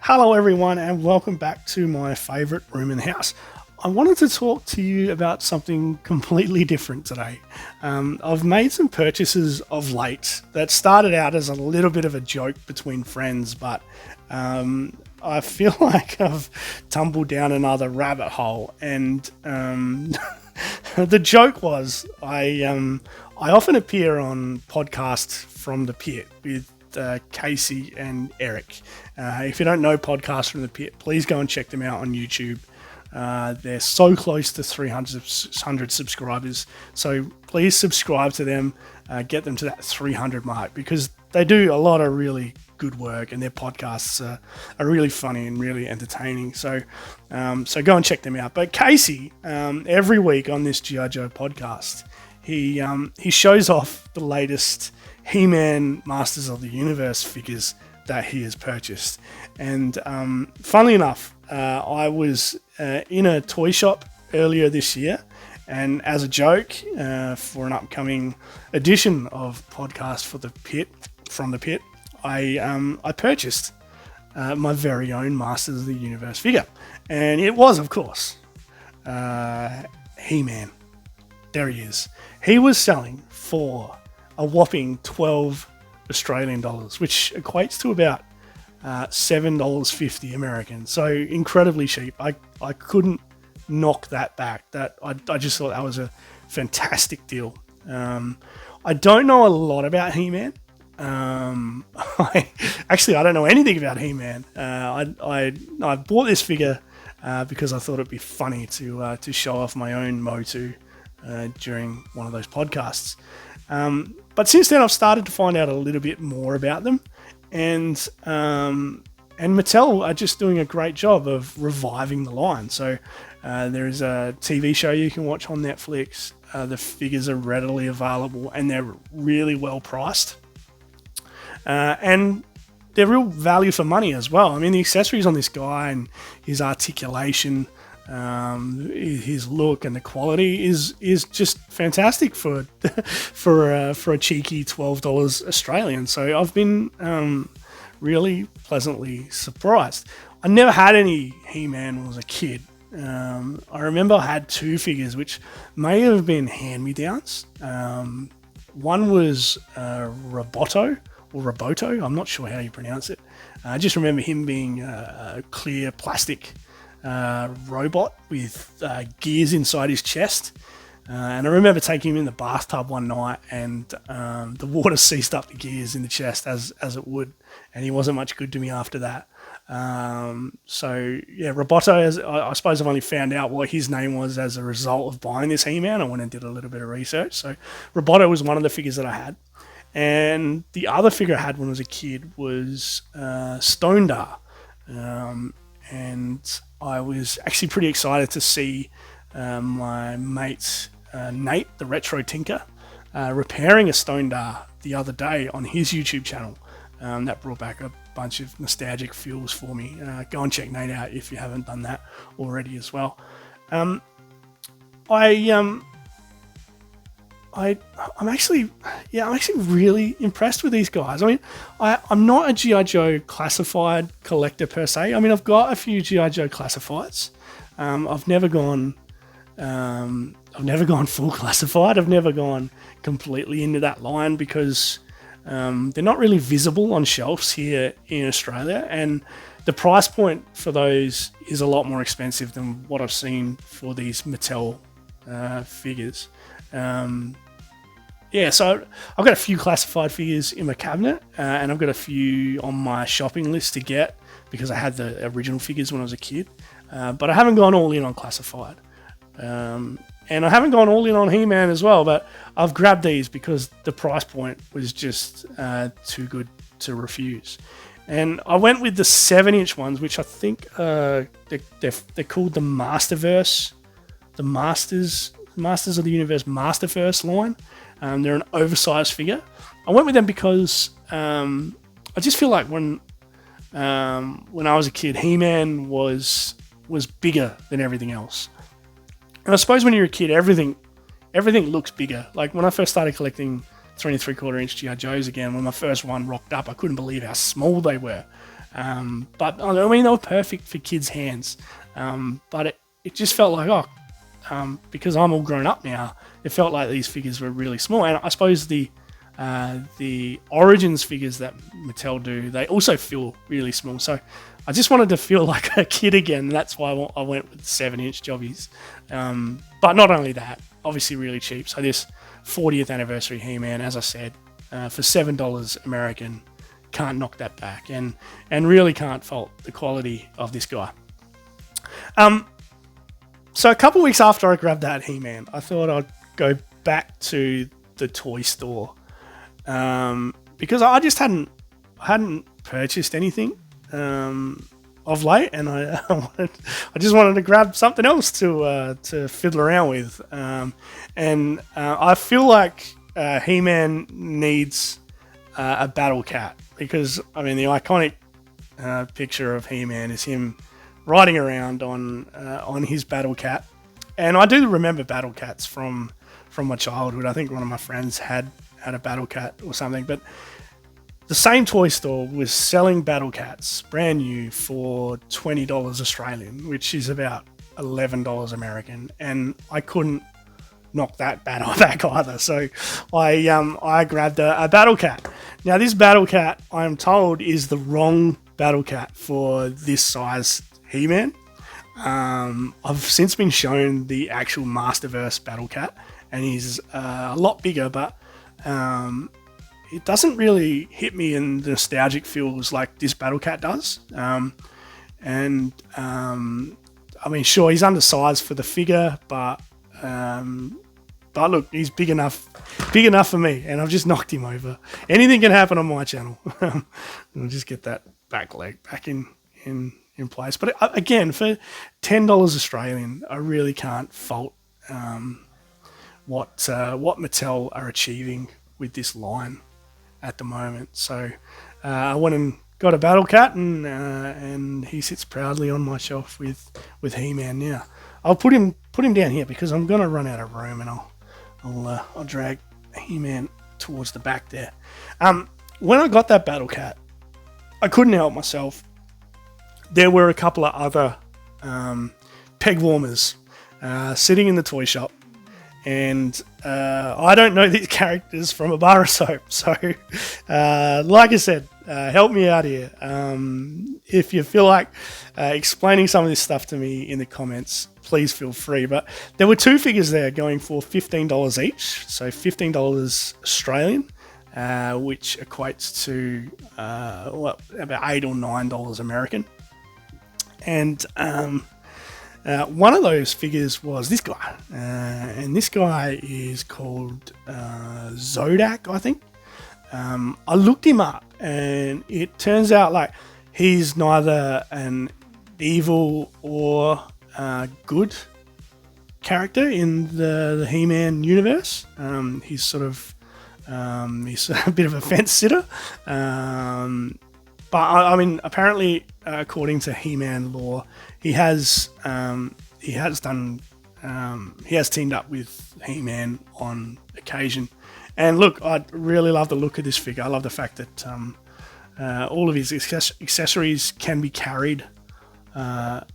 Hello everyone and welcome back to my favourite room in the house. I wanted to talk to you about something completely different today. I've made some purchases of late that started out as a little bit of a joke between friends, but I feel like I've tumbled down another rabbit hole. And the joke was I often appear on podcasts from the pit with Casey and Eric. If you don't know Podcasts from the Pit, please go and check them out on YouTube. They're so close to 300 subscribers, so please subscribe to them, get them to that 300 mark, because they do a lot of really good work and their podcasts are really funny and really entertaining. So go and check them out. But Casey, every week on this Gijoe podcast, he shows off the latest He-Man Masters of the Universe figures that he has purchased. And funnily enough, I was in a toy shop earlier this year, and as a joke for an upcoming edition of Podcast from the Pit, I purchased my very own Masters of the Universe figure. And it was, of course, He-Man. There he is. He was selling for a whopping 12 Australian dollars, which equates to about $7.50 American. So incredibly cheap. I couldn't knock that back. I just thought that was a fantastic deal. I don't know a lot about He-Man. I don't know anything about He-Man. I bought this figure because I thought it'd be funny to show off my own MOTU during one of those podcasts. But since then, I've started to find out a little bit more about them, and Mattel are just doing a great job of reviving the line. So there is a TV show you can watch on Netflix. The figures are readily available, and they're really well priced, and they're real value for money as well. I mean, the accessories on this guy and his articulation, his look and the quality is just fantastic for a cheeky $12 Australian. So I've been really pleasantly surprised. I never had any He-Man when I was a kid. I remember I had two figures which may have been hand-me-downs. One was Roboto, I'm not sure how you pronounce it. I just remember him being a clear plastic robot with gears inside his chest, and I remember taking him in the bathtub one night, and the water seized up the gears in the chest as it would, and he wasn't much good to me after that. So yeah, Roboto, I suppose I've only found out what his name was as a result of buying this He-Man. I went and did a little bit of research. So Roboto was one of the figures that I had, and the other figure I had when I was a kid was Stondar. And I was actually pretty excited to see my mate Nate, the Retro Tinker, repairing a Stondar the other day on his YouTube channel. That brought back a bunch of nostalgic feels for me. Go and check Nate out if you haven't done that already as well. I'm actually really impressed with these guys. I mean, I'm not a G.I. Joe classified collector per se. I mean, I've got a few G.I. Joe classifieds. I've never gone full classified. I've never gone completely into that line because they're not really visible on shelves here in Australia, and the price point for those is a lot more expensive than what I've seen for these Mattel figures. So I've got a few classified figures in my cabinet, and I've got a few on my shopping list to get because I had the original figures when I was a kid, but I haven't gone all in on classified, and I haven't gone all in on He-Man as well, but I've grabbed these because the price point was just too good to refuse. And I went with the 7-inch ones, which I think they're called the Masterverse, the Masters of the Universe Masterverse line. They're an oversized figure. I went with them because I just feel like when I was a kid, He-Man was bigger than everything else. And I suppose when you're a kid, everything looks bigger. Like when I first started collecting 3 3/4 inch G.I. Joes again, when my first one rocked up, I couldn't believe how small they were. But I mean, they were perfect for kids' hands. But it just felt like, because I'm all grown up now, it felt like these figures were really small. And I suppose the Origins figures that Mattel do, they also feel really small. So I just wanted to feel like a kid again. And that's why I went with 7-inch jobbies. But not only that, obviously really cheap. So this 40th anniversary He-Man, as I said, for $7 American, can't knock that back, and really can't fault the quality of this guy. So a couple weeks after I grabbed that He-Man, I thought I'd go back to the toy store, because I just hadn't purchased anything of late, and I just wanted to grab something else to fiddle around with, and I feel like He-Man needs a battle cat, because I mean the iconic picture of He-Man is him riding around on his battle cat, and I do remember battle cats from my childhood. I think one of my friends had a battle cat or something, but the same toy store was selling battle cats brand new for $20 Australian, which is about $11 American, and I couldn't knock that battle back either. So I grabbed a battle cat. Now this battle cat, I'm told, is the wrong battle cat for this size He-Man. I've since been shown the actual Masterverse battle cat, and he's a lot bigger, but it doesn't really hit me in the nostalgic feels like this battle cat does. I mean, sure, he's undersized for the figure, but look, he's big enough for me, and I've just knocked him over. Anything can happen on my channel. I'll just get that back leg back in place. But again, for $10 Australian, I really can't fault what Mattel are achieving with this line at the moment. So I went and got a battle cat, and he sits proudly on my shelf with He-Man now. I'll put him down here because I'm gonna run out of room, and I'll drag He-Man towards the back there. When I got that battle cat, I couldn't help myself. There were a couple of other peg warmers sitting in the toy shop, and I don't know these characters from a bar of soap. So, like I said, help me out here. If you feel like explaining some of this stuff to me in the comments, please feel free. But there were two figures there going for $15 each, so $15 Australian, which equates to about $8 or $9 American. And one of those figures was this guy, and this guy is called Zodak, I think. I looked him up, and it turns out like he's neither an evil or good character in the He-Man universe. He's sort of he's a bit of a fence sitter. But I mean, apparently, according to He-Man lore, he has teamed up with He-Man on occasion. And look, I really love the look of this figure. I love the fact that all of his accessories can be carried on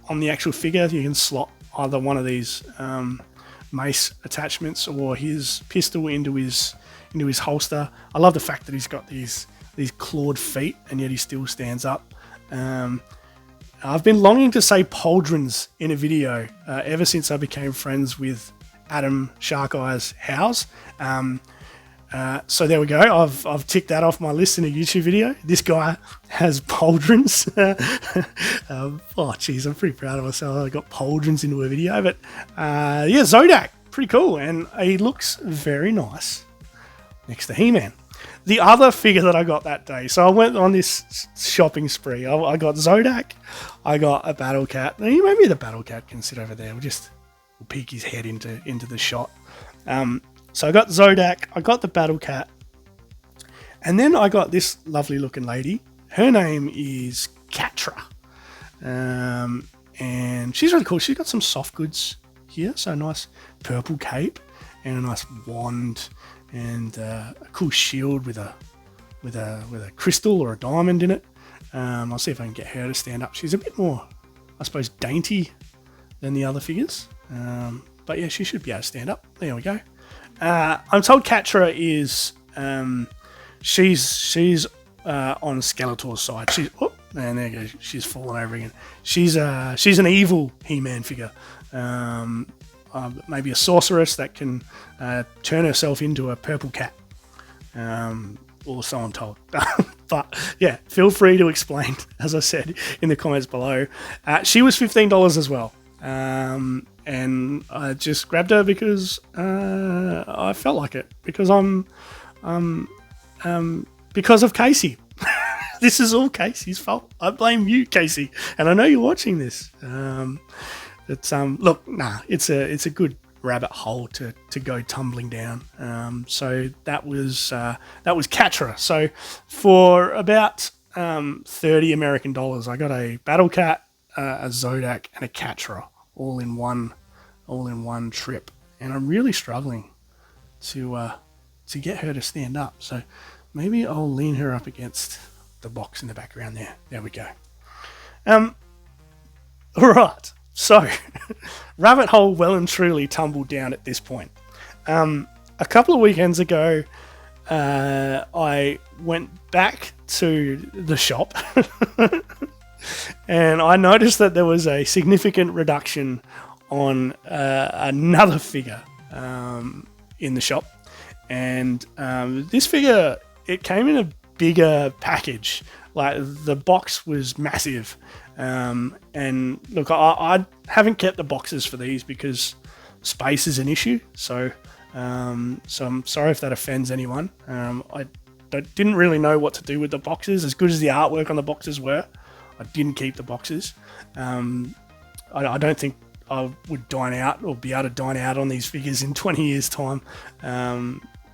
the actual figure. You can slot either one of these mace attachments or his pistol into his holster. I love the fact that he's got these clawed feet, and yet he still stands up. I've been longing to say pauldrons in a video ever since I became friends with Adam Shark Eyes Howes. So there we go. I've ticked that off my list in a YouTube video. This guy has pauldrons. Oh, geez, I'm pretty proud of myself. I got pauldrons into a video. But yeah, Zodak, pretty cool. And he looks very nice next to He-Man. The other figure that I got that day, so I went on this shopping spree. I got Zodak, I got a battle cat. Maybe the battle cat can sit over there. We'll peek his head into the shot. So I got Zodak, I got the battle cat, and then I got this lovely looking lady. Her name is Catra, and she's really cool. She's got some soft goods here, so a nice purple cape and a nice wand, and a cool shield with a crystal or a diamond in it. I'll see if I can get her to stand up. She's a bit more, I suppose, dainty than the other figures. But yeah, she should be able to stand up. There we go. I'm told Catra is she's on Skeletor's side. And there you go. She's fallen over again. She's an evil He-Man figure. Maybe a sorceress that can turn herself into a purple cat. Or so I'm told. But yeah, feel free to explain, as I said in the comments below. She was $15 as well. And I just grabbed her because I felt like it. Because because of Casey. This is all Casey's fault. I blame you, Casey, and I know you're watching this. Look, it's a good rabbit hole to go tumbling down. So that was Catra. So for about $30 American, I got a Battle Cat, a Zodak, and a Catra all in one trip, and I'm really struggling to get her to stand up. So maybe I'll lean her up against the box in the background there. There we go. All right. So, rabbit hole well and truly tumbled down at this point. A couple of weekends ago, I went back to the shop and I noticed that there was a significant reduction on another figure in the shop. And this figure, it came in a bigger package. Like, the box was massive. And look, I haven't kept the boxes for these because space is an issue. So I'm sorry if that offends anyone. I didn't really know what to do with the boxes. As good as the artwork on the boxes were, I didn't keep the boxes. I don't think I would dine out or be able to dine out on these figures in 20 years' time.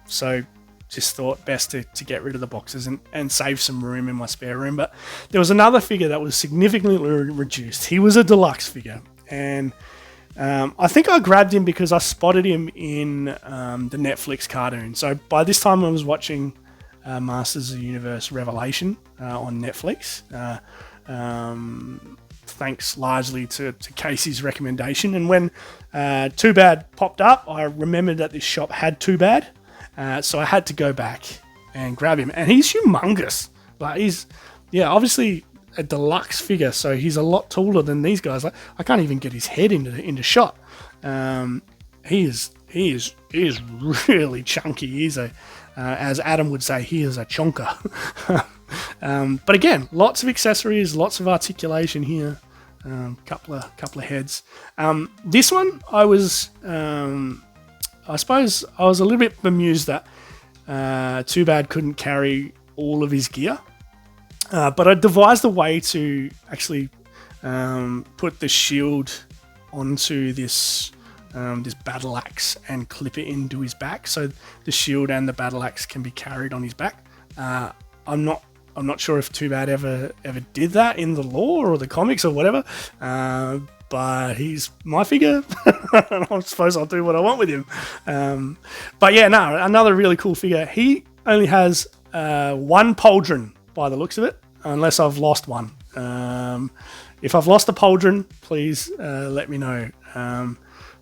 So just thought best to get rid of the boxes and save some room in my spare room. But there was another figure that was significantly reduced. He was a deluxe figure. And I think I grabbed him because I spotted him in the Netflix cartoon. So by this time I was watching Masters of the Universe Revelation on Netflix. Thanks largely to Casey's recommendation. And when Too Bad popped up, I remembered that this shop had Too Bad. So I had to go back and grab him. And he's humongous. Like, he's, obviously a deluxe figure, so he's a lot taller than these guys. Like, I can't even get his head into shot. He is really chunky. He's as Adam would say, he is a chonker. But again, lots of accessories, lots of articulation here. Couple of heads. This one, I suppose I was a little bit bemused that Too Bad couldn't carry all of his gear. But I devised a way to actually put the shield onto this battle axe and clip it into his back, so the shield and the battle axe can be carried on his back. I'm not sure if Too Bad ever did that in the lore or the comics or whatever. But he's my figure, and I suppose I'll do what I want with him. But yeah, no, another really cool figure. He only has one pauldron by the looks of it, unless I've lost one. If I've lost a pauldron, please let me know.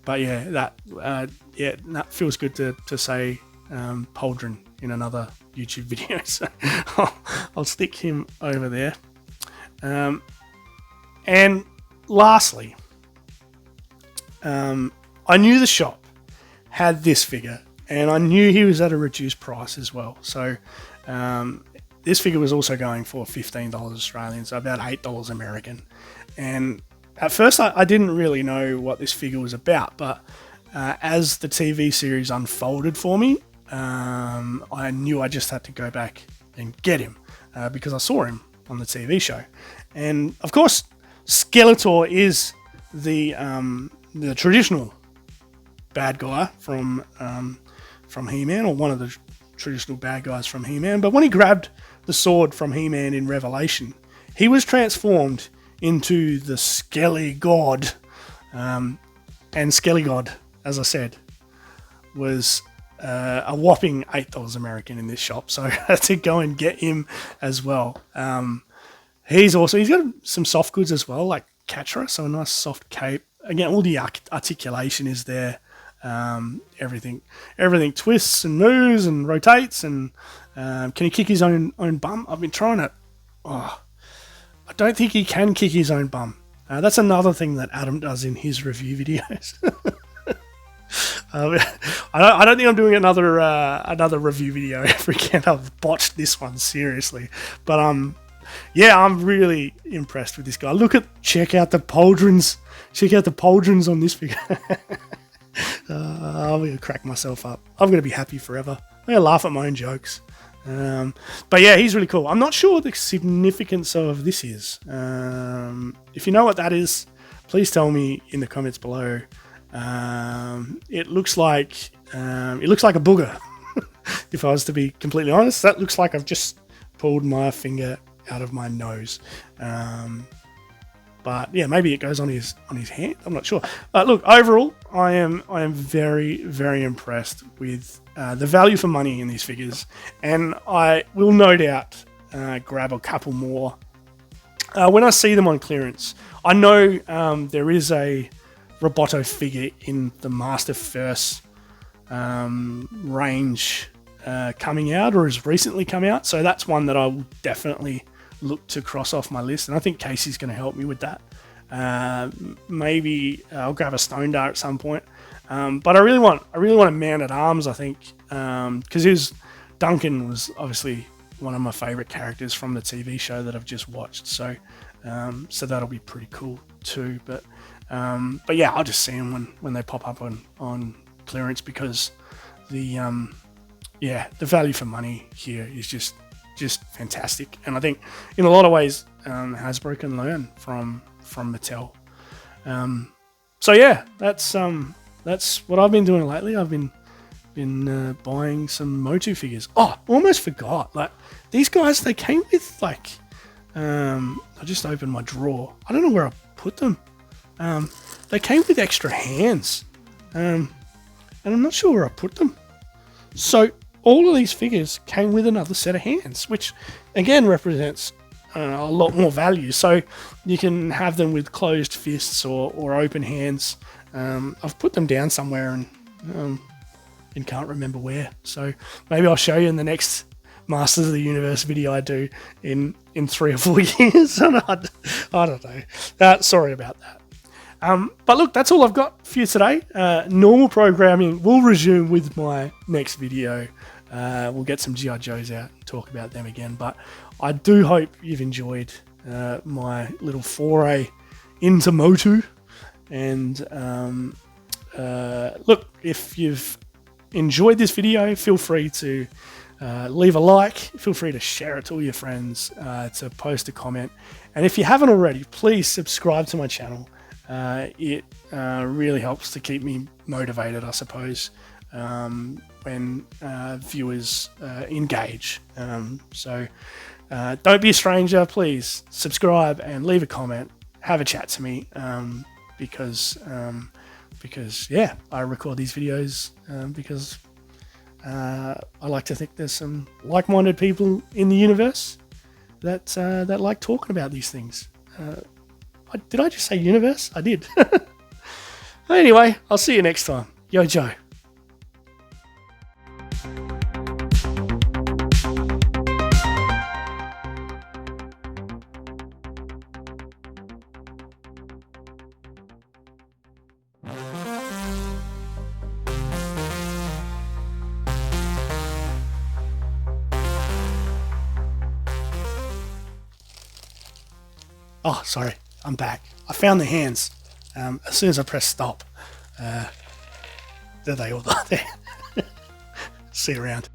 But yeah, that feels good to say pauldron in another YouTube video. So I'll stick him over there. And lastly, I knew the shop had this figure, and I knew he was at a reduced price as well. So this figure was also going for $15 Australian, so about $8 American. And at first I didn't really know what this figure was about, but as the TV series unfolded for me, I knew I just had to go back and get him because I saw him on the TV show. And of course, Skeletor is the traditional bad guy from He-Man, or one of the traditional bad guys from He-Man. But when he grabbed the sword from He-Man in Revelation, he was transformed into the Skelly God. And Skelly God, as I said, was a whopping $8 American in this shop. So I had to go and get him as well. He's awesome. He's got some soft goods as well, like Catra, so a nice soft cape. Again, all the articulation is there. Everything twists and moves and rotates. And can he kick his own bum? I've been trying to. Oh, I don't think he can kick his own bum. That's another thing that Adam does in his review videos. I don't think I'm doing another review video ever again. I've botched this one seriously, but yeah, I'm really impressed with this guy. Check out the pauldrons. Check out the pauldrons on this figure. I'm gonna crack myself up. I'm gonna be happy forever. I'm gonna laugh at my own jokes. But yeah, he's really cool. I'm not sure what the significance of this is. If you know what that is, please tell me in the comments below. It looks like a booger. If I was to be completely honest, that looks like I've just pulled my finger out of my nose. But yeah, maybe it goes on his hand. I'm not sure. But look, overall, I am very, very impressed with the value for money in these figures, and I will no doubt grab a couple more when I see them on clearance. I know there is a Roboto figure in the Master First range coming out, or has recently come out, so that's one that I will definitely look to cross off my list, and I think Casey's going to help me with that. Maybe I'll grab a Stone Dart at some point, but I really want a Man at Arms. I think because Duncan was obviously one of my favorite characters from the TV show that I've just watched, so that'll be pretty cool too. But yeah, I'll just see them when they pop up on clearance, because the value for money here is just fantastic, and I think in a lot of ways Hasbro can learn from Mattel. So yeah, that's what I've been doing lately. I've been buying some MOTU figures. Oh, almost forgot. Like, these guys, they came with like I just opened my drawer. I don't know where I put them. They came with extra hands, and I'm not sure where I put them. So all of these figures came with another set of hands, which again represents a lot more value. So you can have them with closed fists or open hands. I've put them down somewhere and can't remember where. So maybe I'll show you in the next Masters of the Universe video I do in 3 or 4 years. I don't know. Sorry about that. But look, that's all I've got for you today. Normal programming will resume with my next video. We'll get some G.I. Joes out and talk about them again. But I do hope you've enjoyed my little foray into MOTU. And look, if you've enjoyed this video, feel free to leave a like. Feel free to share it to all your friends, to post a comment. And if you haven't already, please subscribe to my channel. It really helps to keep me motivated, I suppose, when viewers engage. So don't be a stranger, please subscribe and leave a comment, have a chat to me, because yeah, I record these videos because I like to think there's some like-minded people in the universe that like talking about these things. Did I just say universe? I did. Anyway, I'll see you next time. Yo, Joe. Oh, sorry. I'm back. I found the hands. As soon as I press stop, there they all are there. See you around.